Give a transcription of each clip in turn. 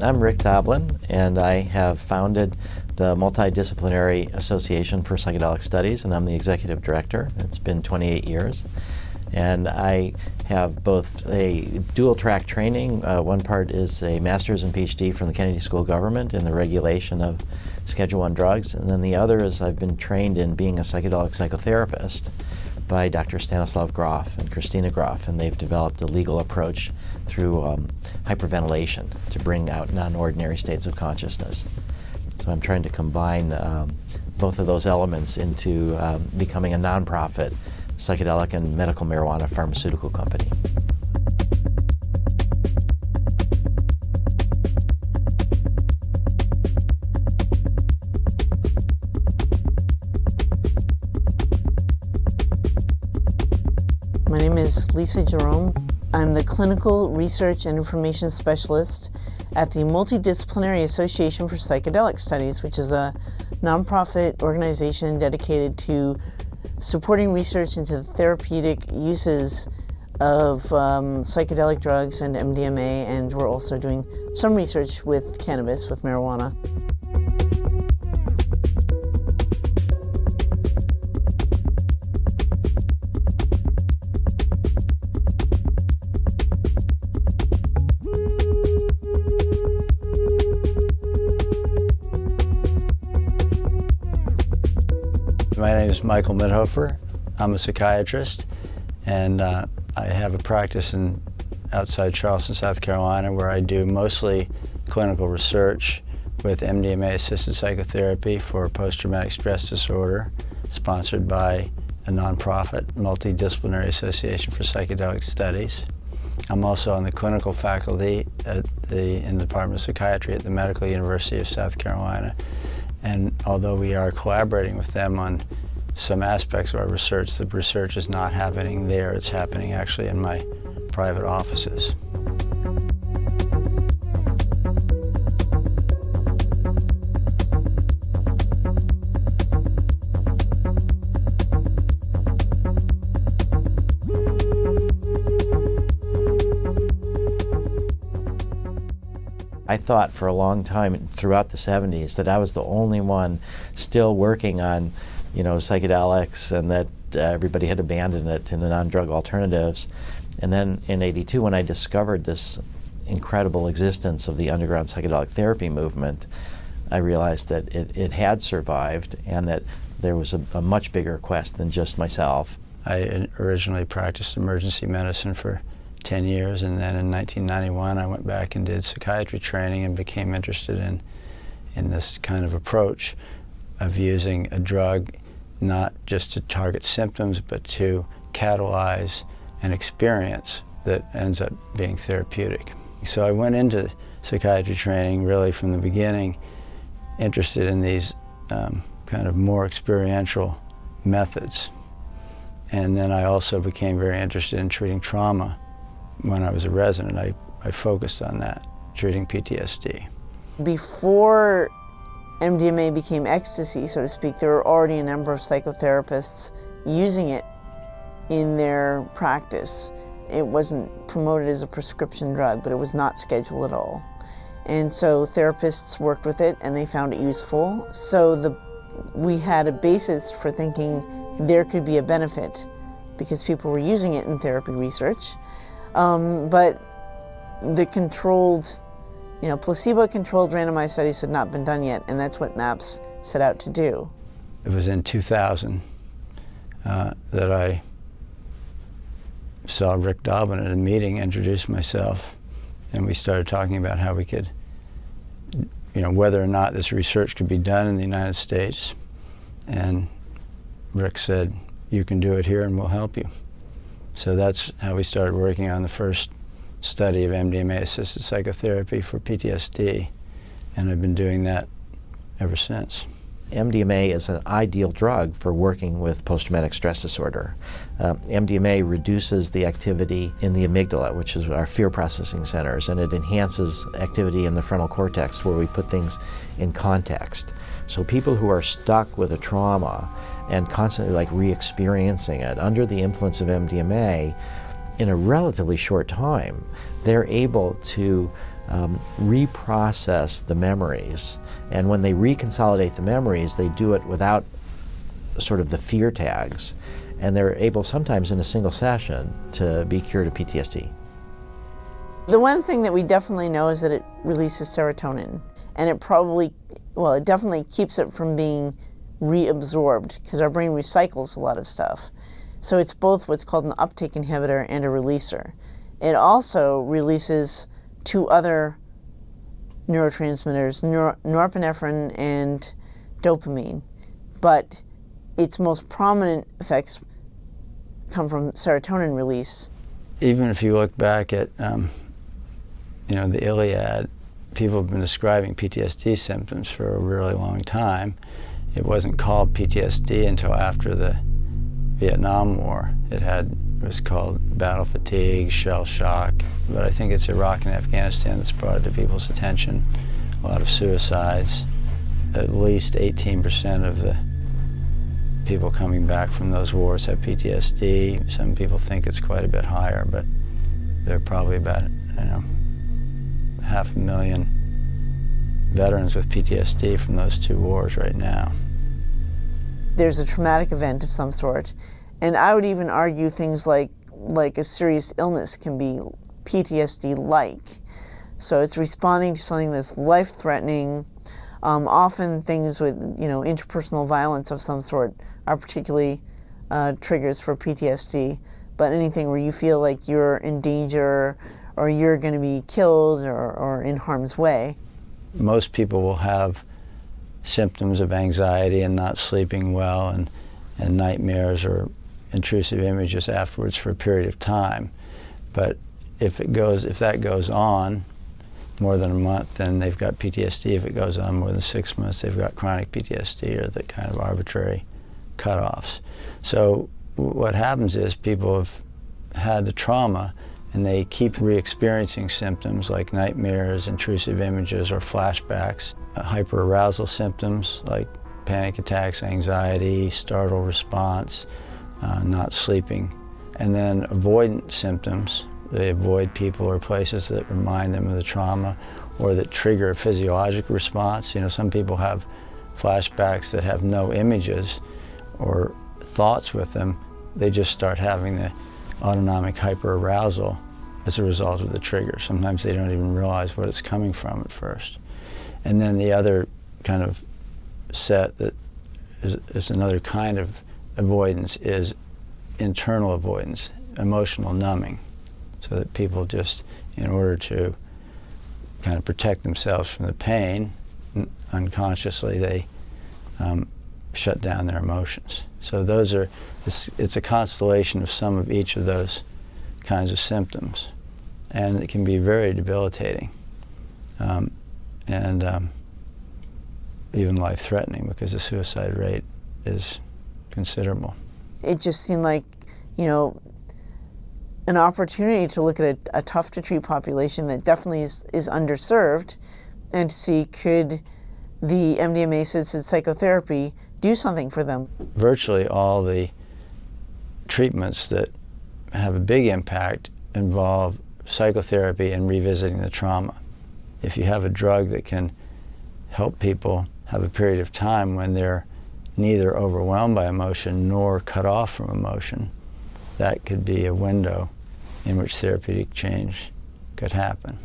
I'm Rick Doblin, and I have founded the Multidisciplinary Association for Psychedelic Studies, and I'm the executive director. It's been 28 years. And I have both a dual-track training. One part is a master's and PhD from the Kennedy School of Government in the regulation of Schedule I drugs, and then the other is I've been trained in being a psychedelic psychotherapist by Dr. Stanislav Grof and Christina Grof, and they've developed a legal approach through hyperventilation to bring out non-ordinary states of consciousness. So I'm trying to combine both of those elements into becoming a nonprofit psychedelic and medical marijuana pharmaceutical company. My name is Lisa Jerome. I'm the Clinical Research and Information Specialist at the Multidisciplinary Association for Psychedelic Studies, which is a nonprofit organization dedicated to supporting research into the therapeutic uses of psychedelic drugs and MDMA, and we're also doing some research with cannabis, with marijuana. My name is Michael Mithoefer. I'm a psychiatrist, and I have a practice outside Charleston, South Carolina, where I do mostly clinical research with MDMA-Assisted Psychotherapy for post-traumatic stress disorder, sponsored by a nonprofit, Multidisciplinary Association for Psychedelic Studies. I'm also on the clinical faculty in the Department of Psychiatry at the Medical University of South Carolina. And although we are collaborating with them on some aspects of our research, the research is not happening there. It's happening actually in my private offices. I thought for a long time throughout the 70s that I was the only one still working on, psychedelics, and that everybody had abandoned it in the non-drug alternatives. And then in '82, when I discovered this incredible existence of the underground psychedelic therapy movement, I realized that it had survived and that there was a much bigger quest than just myself. I originally practiced emergency medicine for 10 years, and then in 1991 I went back and did psychiatry training and became interested in this kind of approach of using a drug not just to target symptoms but to catalyze an experience that ends up being therapeutic. So I went into psychiatry training really from the beginning interested in these kind of more experiential methods, and then I also became very interested in treating trauma. When I was a resident, I focused on that, treating PTSD. Before MDMA became ecstasy, so to speak, there were already a number of psychotherapists using it in their practice. It wasn't promoted as a prescription drug, but it was not scheduled at all. And so therapists worked with it and they found it useful. So we had a basis for thinking there could be a benefit because people were using it in therapy research. But the controlled, placebo-controlled randomized studies had not been done yet, and that's what MAPS set out to do. It was in 2000 that I saw Rick Doblin at a meeting, introduced myself, and we started talking about how we could, whether or not this research could be done in the United States. And Rick said, "You can do it here and we'll help you." So that's how we started working on the first study of MDMA-assisted psychotherapy for PTSD, and I've been doing that ever since. MDMA is an ideal drug for working with post-traumatic stress disorder. MDMA reduces the activity in the amygdala, which is our fear processing centers, and it enhances activity in the frontal cortex where we put things in context. So people who are stuck with a trauma and constantly re-experiencing it under the influence of MDMA, in a relatively short time, they're able to reprocess the memories. And when they reconsolidate the memories, they do it without sort of the fear tags. And they're able sometimes in a single session to be cured of PTSD. The one thing that we definitely know is that it releases serotonin. And it definitely keeps it from being reabsorbed, because our brain recycles a lot of stuff. So it's both what's called an uptake inhibitor and a releaser. It also releases two other neurotransmitters, norepinephrine and dopamine. But its most prominent effects come from serotonin release. Even if you look back at the Iliad, people have been describing PTSD symptoms for a really long time. It wasn't called PTSD until after the Vietnam War. It was called battle fatigue, shell shock, but I think it's Iraq and Afghanistan that's brought it to people's attention. A lot of suicides. At least 18% of the people coming back from those wars have PTSD. Some people think it's quite a bit higher, but there are probably about 500,000 veterans with PTSD from those two wars right now. There's a traumatic event of some sort, and I would even argue things like a serious illness can be PTSD-like. So it's responding to something that's life-threatening. Often things with interpersonal violence of some sort are particularly triggers for PTSD, but anything where you feel like you're in danger or you're going to be killed or in harm's way. Most people will have symptoms of anxiety and not sleeping well and nightmares or intrusive images afterwards for a period of time. But if that goes on more than a month, then they've got PTSD. If it goes on more than 6 months, they've got chronic PTSD, or the kind of arbitrary cutoffs. So what happens is people have had the trauma and they keep re-experiencing symptoms like nightmares, intrusive images, or flashbacks, hyperarousal symptoms like panic attacks, anxiety, startle response, not sleeping, and then avoidant symptoms. They avoid people or places that remind them of the trauma or that trigger a physiologic response. Some people have flashbacks that have no images or thoughts with them. They just start having the autonomic hyperarousal as a result of the trigger. Sometimes they don't even realize what it's coming from at first. And then the other kind of set that is another kind of avoidance is internal avoidance, emotional numbing. So that people just, in order to kind of protect themselves from the pain, unconsciously they shut down their emotions. So it's a constellation of some of each of those kinds of symptoms. And it can be very debilitating and even life-threatening, because the suicide rate is considerable. It just seemed like, an opportunity to look at a tough-to-treat population that definitely is underserved, and to see, could the MDMA-assisted psychotherapy do something for them? Virtually all the treatments that have a big impact involve psychotherapy and revisiting the trauma. If you have a drug that can help people have a period of time when they're neither overwhelmed by emotion nor cut off from emotion, that could be a window in which therapeutic change could happen.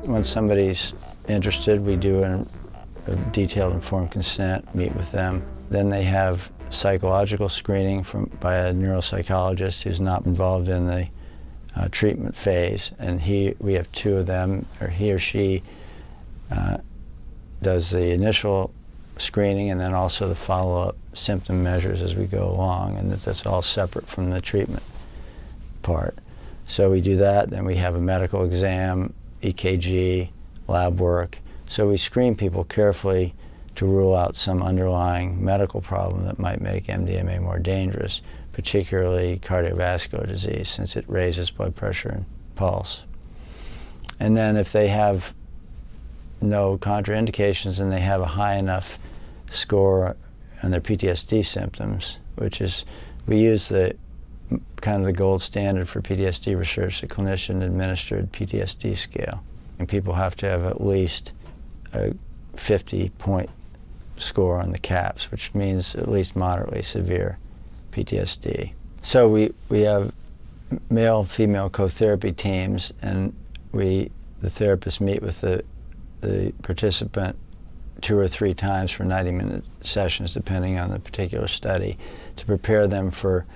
When somebody's interested, we do a detailed informed consent, meet with them. Then they have psychological screening by a neuropsychologist who's not involved in the treatment phase, and we have two of them, or he or she does the initial screening and then also the follow-up symptom measures as we go along, and that's all separate from the treatment part. So we do that, then we have a medical exam, EKG, lab work. So we screen people carefully to rule out some underlying medical problem that might make MDMA more dangerous, particularly cardiovascular disease, since it raises blood pressure and pulse. And then if they have no contraindications and they have a high enough score their PTSD symptoms, which is, we use the kind of the gold standard for PTSD research, the clinician-administered PTSD scale. And people have to have at least a 50-point score on the CAPS, which means at least moderately severe PTSD. So we have male-female co-therapy teams, and the therapists meet with the participant 2 or 3 times for 90-minute sessions, depending on the particular study, to prepare them for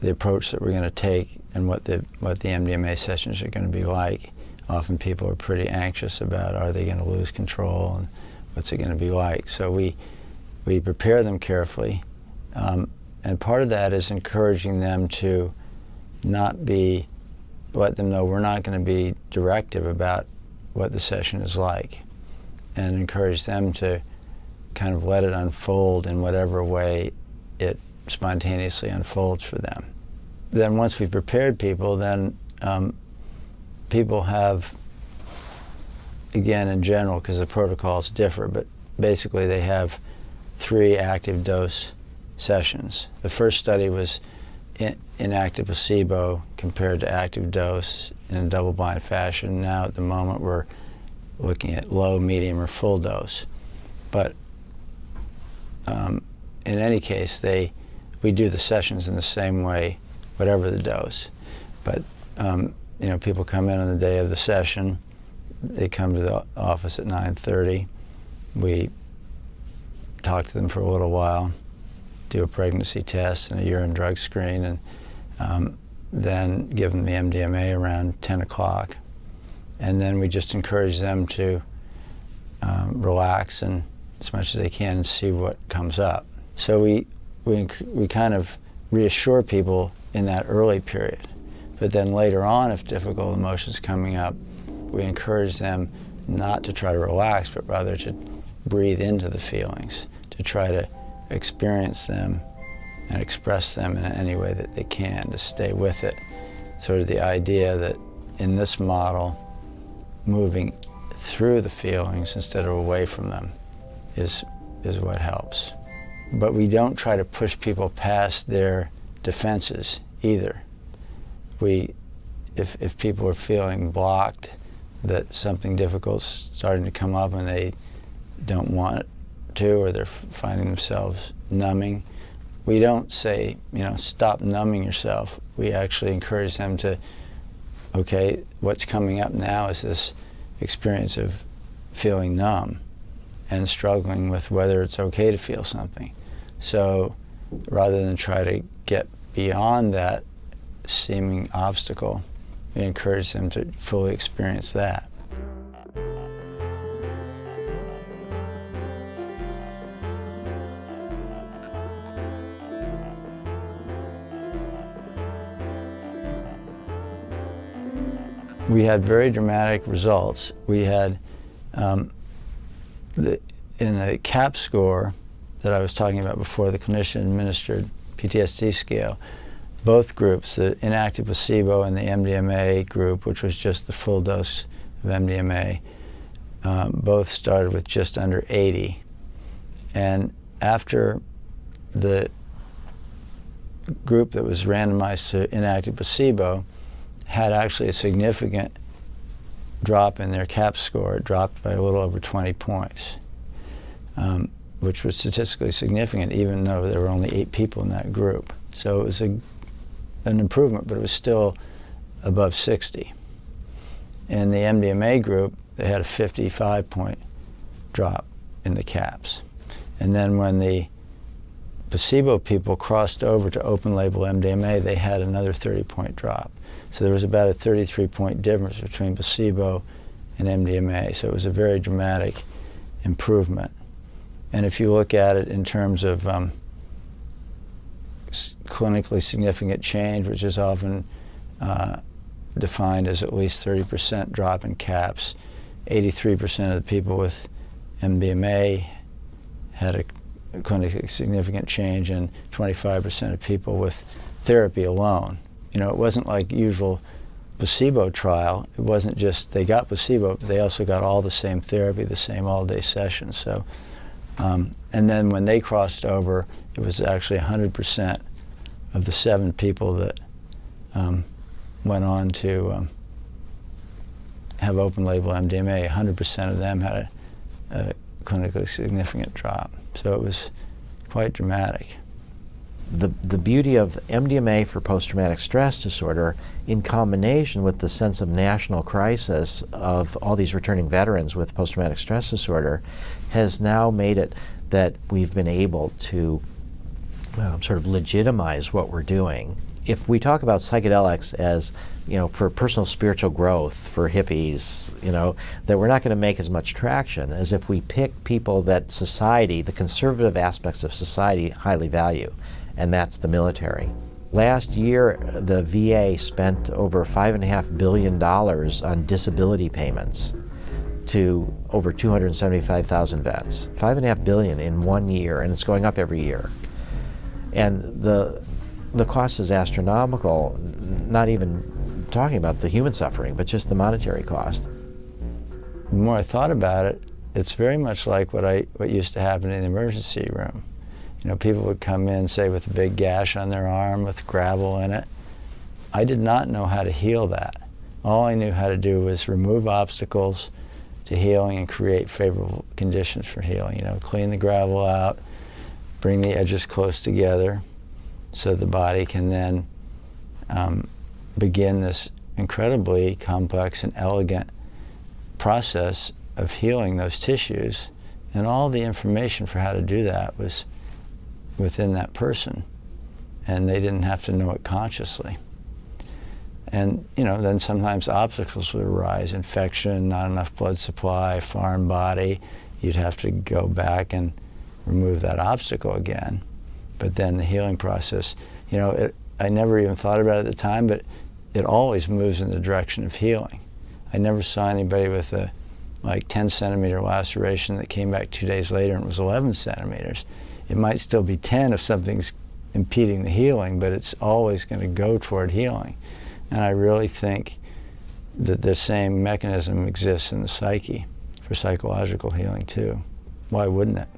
the approach that we're going to take and what the MDMA sessions are going to be like. Often people are pretty anxious about, are they going to lose control and what's it going to be like? So we prepare them carefully, and part of that is encouraging them to let them know we're not going to be directive about what the session is like, and encourage them to kind of let it unfold in whatever way it spontaneously unfolds for them. Then once we've prepared people, then people have, again in general, because the protocols differ, but basically they have 3 active dose sessions. The first study was inactive placebo compared to active dose in a double-blind fashion. Now at the moment we're looking at low, medium, or full dose. But in any case, we do the sessions in the same way, whatever the dose. But people come in on the day of the session. They come to the office at 9:30. We talk to them for a little while, do a pregnancy test and a urine drug screen, and then give them the MDMA around 10 o'clock. And then we just encourage them to relax and as much as they can and see what comes up. So we kind of reassure people in that early period. But then later on, if difficult emotions coming up, we encourage them not to try to relax, but rather to breathe into the feelings, to try to experience them and express them in any way that they can, to stay with it. Sort of the idea that in this model, moving through the feelings instead of away from them is what helps. But we don't try to push people past their defenses either. If people are feeling blocked, that something difficult's starting to come up and they don't want it to, or they're finding themselves numbing, we don't say, stop numbing yourself. We actually encourage them to, okay, what's coming up now is this experience of feeling numb and struggling with whether it's okay to feel something. So rather than try to get beyond that seeming obstacle, we encourage them to fully experience that. We had very dramatic results. We had, in the CAP score that I was talking about before, the clinician-administered PTSD scale, both groups, the inactive placebo and the MDMA group, which was just the full dose of MDMA, both started with just under 80. And after the group that was randomized to inactive placebo had actually a significant drop in their CAP score. It dropped by a little over 20 points, which was statistically significant even though there were only 8 people in that group. So it was an improvement, but it was still above 60. In the MDMA group, they had a 55-point drop in the CAPS. And then when the placebo people crossed over to open-label MDMA, they had another 30-point drop. So there was about a 33-point difference between placebo and MDMA. So it was a very dramatic improvement. And if you look at it in terms of clinically significant change, which is often defined as at least 30% drop in CAPS, 83% of the people with MDMA had a clinically significant change, and 25% of people with therapy alone. It wasn't like usual placebo trial. It wasn't just they got placebo, but they also got all the same therapy, the same all-day sessions. So And then when they crossed over, it was actually 100% of the 7 people that went on to have open label MDMA, 100% of them had a clinically significant drop. So it was quite dramatic. The beauty of MDMA for post-traumatic stress disorder, in combination with the sense of national crisis of all these returning veterans with post-traumatic stress disorder, has now made it that we've been able to sort of legitimize what we're doing. If we talk about psychedelics as, for personal spiritual growth, for hippies, that we're not going to make as much traction as if we pick people that society, the conservative aspects of society, highly value, and that's the military. Last year, the VA spent over $5.5 billion on disability payments to over 275,000 vets. $5.5 billion in 1 year, and it's going up every year. And the cost is astronomical, not even talking about the human suffering, but just the monetary cost. The more I thought about it, it's very much like what used to happen in the emergency room. People would come in, say, with a big gash on their arm with gravel in it. I did not know how to heal that. All I knew how to do was remove obstacles to healing and create favorable conditions for healing. Clean the gravel out, bring the edges close together so the body can then begin this incredibly complex and elegant process of healing those tissues. And all the information for how to do that was within that person, and they didn't have to know it consciously. And then sometimes obstacles would arise: infection, not enough blood supply, foreign body. You'd have to go back and remove that obstacle again. But then the healing process, I never even thought about it at the time, but it always moves in the direction of healing. I never saw anybody with a 10 centimeter laceration that came back 2 days later and it was 11 centimeters. It might still be 10 if something's impeding the healing, but it's always going to go toward healing. And I really think that the same mechanism exists in the psyche for psychological healing too. Why wouldn't it?